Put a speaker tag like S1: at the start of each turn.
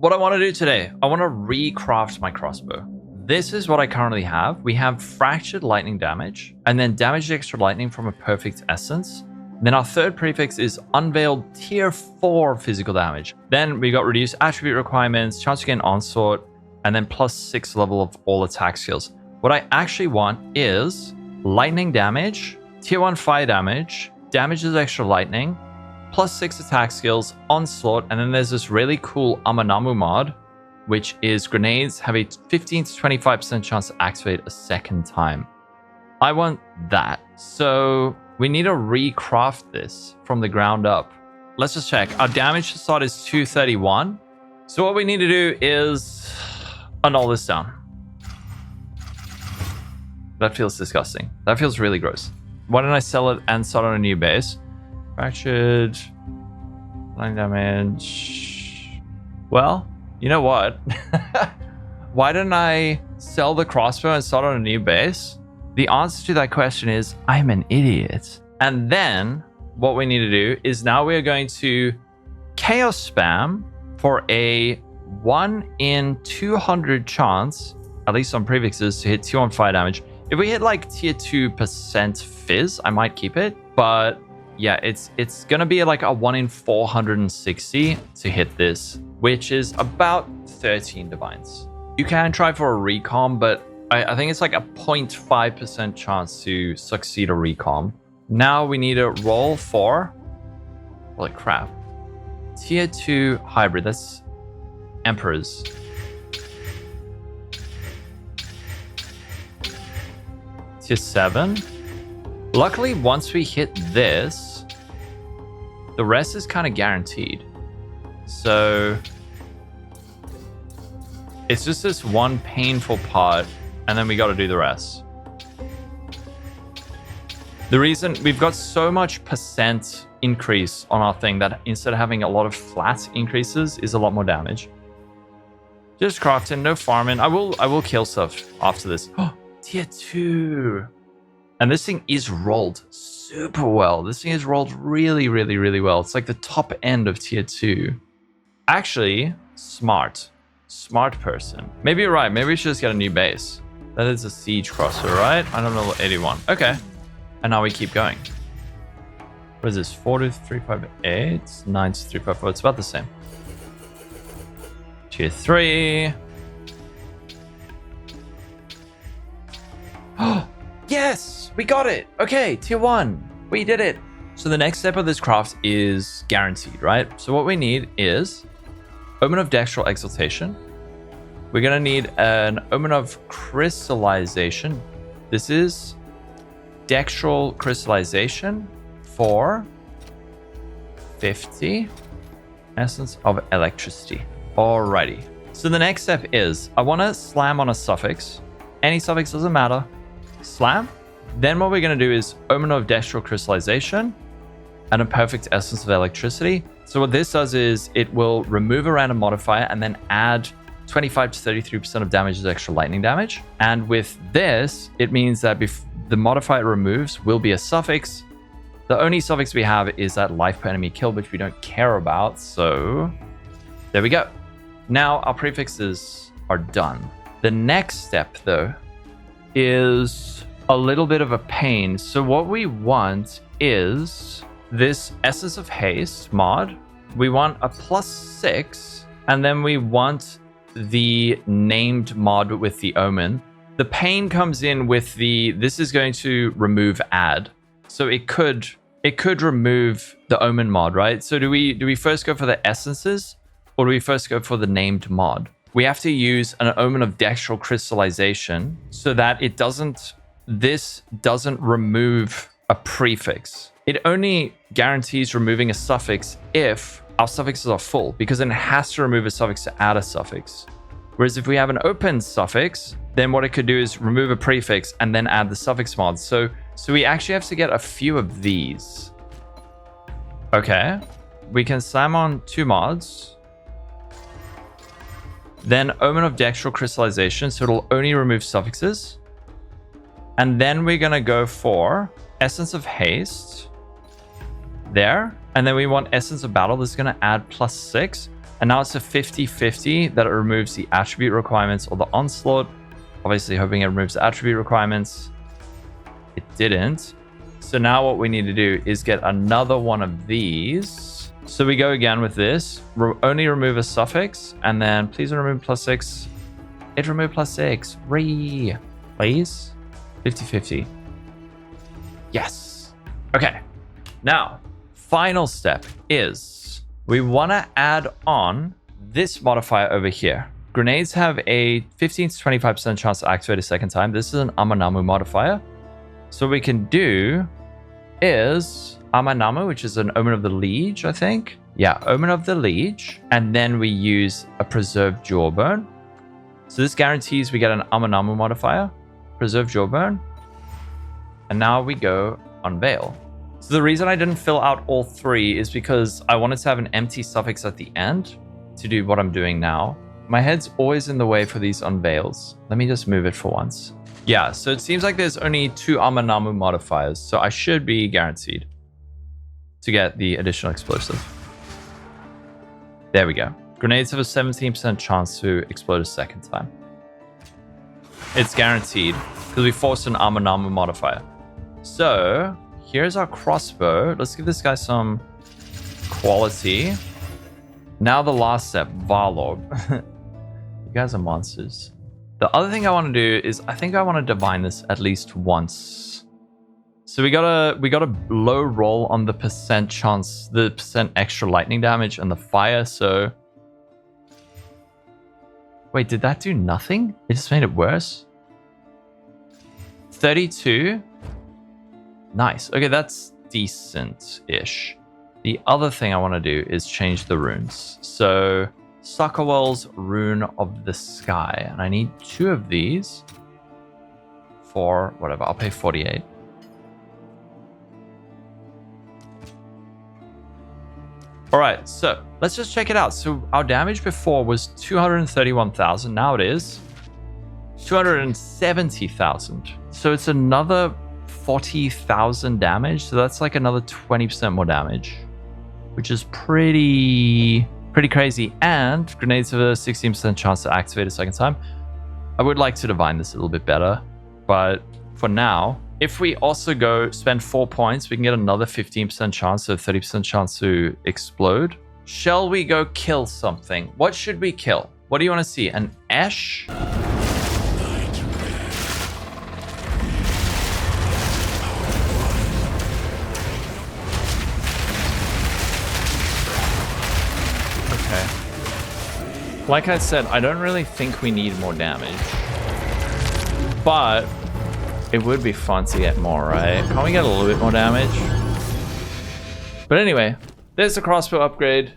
S1: What I want to do today, I want to recraft my crossbow. This is what I currently have. We have fractured lightning damage, and then damage extra lightning from a perfect essence. Then our third prefix is unveiled tier 4 physical damage. Then we got reduced attribute requirements, chance to gain onslaught, and then +6 level of all attack skills. What I actually want is lightning damage, tier 1 fire damage, damages extra lightning, +6 attack skills, onslaught, and then there's this really cool Amanamu mod, which is grenades have a 15 to 25% chance to activate a second time. I want that. So we need to recraft this from the ground up. Let's just check. Our damage to start is 231. So what we need to do is annul this down. That feels disgusting. That feels really gross. Why don't I sell it and start on a new base? Fractured lightning damage. Well, you know what? Why don't I sell the crossbow and start on a new base? The answer to that question is I'm an idiot. And then what we need to do is now we are going to chaos spam for a 1 in 200 chance, at least on prefixes, to hit tier 1 fire damage. If we hit like tier 2% fizz, I might keep it. But yeah, it's gonna be like a 1 in 460 to hit this, which is about 13 divines. You can try for a recom, but I think it's like a 0.5% chance to succeed a recom. Now we need to roll for, holy crap, tier 2 hybrid. That's emperors. Tier 7. Luckily, once we hit this, the rest is kind of guaranteed. So it's just this one painful part, and then we got to do the rest. The reason we've got so much percent increase on our thing that instead of having a lot of flat increases is a lot more damage. Just crafting, no farming. I will kill stuff after this. Oh, tier 2. And this thing is rolled super well. This thing is rolled really, really, really well. It's like the top end of tier 2. Actually, smart person. Maybe you're right. Maybe we should just get a new base. That is a siege crosser, right? I don't know, 81. Okay. And now we keep going. What is this? 4 to 358, 9 to 354. It's about the same. Tier 3. Oh, yes! We got it! Okay, tier 1. We did it! So the next step of this craft is guaranteed, right? So what we need is Omen of Dextral Exaltation. We're going to need an Omen of Crystallization. This is Dextral Crystallization for 50 Essence of Electricity. Alrighty. So the next step is I want to slam on a suffix. Any suffix doesn't matter. Slam. Then what we're going to do is Omen of Dextral Crystallization and a Perfect Essence of Electricity. So what this does is it will remove a random modifier and then add 25 to 33% of damage as extra lightning damage. And with this, it means that the modifier it removes will be a suffix. The only suffix we have is that life per enemy kill, which we don't care about. So there we go. Now our prefixes are done. The next step, though, is a little bit of a pain. So what we want is this Essence of Haste mod. We want a +6, and then we want the named mod with the Omen. The pain comes in with this is going to remove add. So it could remove the Omen mod, right? So do we first go for the essences, or do we first go for the named mod? We have to use an Omen of Dextral Crystallization so that this doesn't remove a prefix. It only guarantees removing a suffix if our suffixes are full, because then it has to remove a suffix to add a suffix. Whereas if we have an open suffix, then what it could do is remove a prefix and then add the suffix mod. So we actually have to get a few of these. Okay. We can slam on 2 mods. Then Omen of Dextral Crystallization, so it'll only remove suffixes. And then we're going to go for Essence of Haste. There. And then we want Essence of Battle. This is going to add +6. And now it's a 50-50 that it removes the attribute requirements or the Onslaught. Obviously hoping it removes the attribute requirements. It didn't. So now what we need to do is get another one of these. So we go again with this. Only remove a suffix. And then please remove +6. It removed +6. Please. 50-50. Yes. Okay. Now, final step is we want to add on this modifier over here. Grenades have a 15 to 25% chance to activate a second time. This is an Amanamu modifier. So what we can do is Amanamu, which is an Omen of the Liege, I think. Yeah, Omen of the Liege. And then we use a Preserved Jawbone. So this guarantees we get an Amanamu modifier, Preserved Jawbone. And now we go Unveil. So the reason I didn't fill out all three is because I wanted to have an empty suffix at the end to do what I'm doing now. My head's always in the way for these unveils. Let me just move it for once. Yeah, so it seems like there's only 2 Amanamu modifiers, so I should be guaranteed to get the additional explosive. There we go. Grenades have a 17% chance to explode a second time. It's guaranteed because we forced an Amanamu modifier. So here's our crossbow. Let's give this guy some quality. Now the last step, Varlog. You guys are monsters. The other thing I want to do is I think I want to divine this at least once. So we got a low roll on the percent chance, the percent extra lightning damage and the fire. So wait, did that do nothing? It just made it worse. 32. Nice. Okay, that's decent-ish. The other thing I want to do is change the runes. So Suckerwell's Rune of the Sky. And I need 2 of these for whatever. I'll pay 48. All right, so let's just check it out. So our damage before was 231,000. Now it is 270,000. So it's another 40,000 damage. So that's like another 20% more damage, which is pretty crazy. And grenades have a 16% chance to activate a second time. I would like to divine this a little bit better, but for now, if we also go spend 4 points, we can get another 15% chance, so 30% chance to explode. Shall we go kill something? What should we kill? What do you want to see? An Esh? Like I said, I don't really think we need more damage, but it would be fun to get more, right? Can't we get a little bit more damage? But anyway, there's the crossbow upgrade.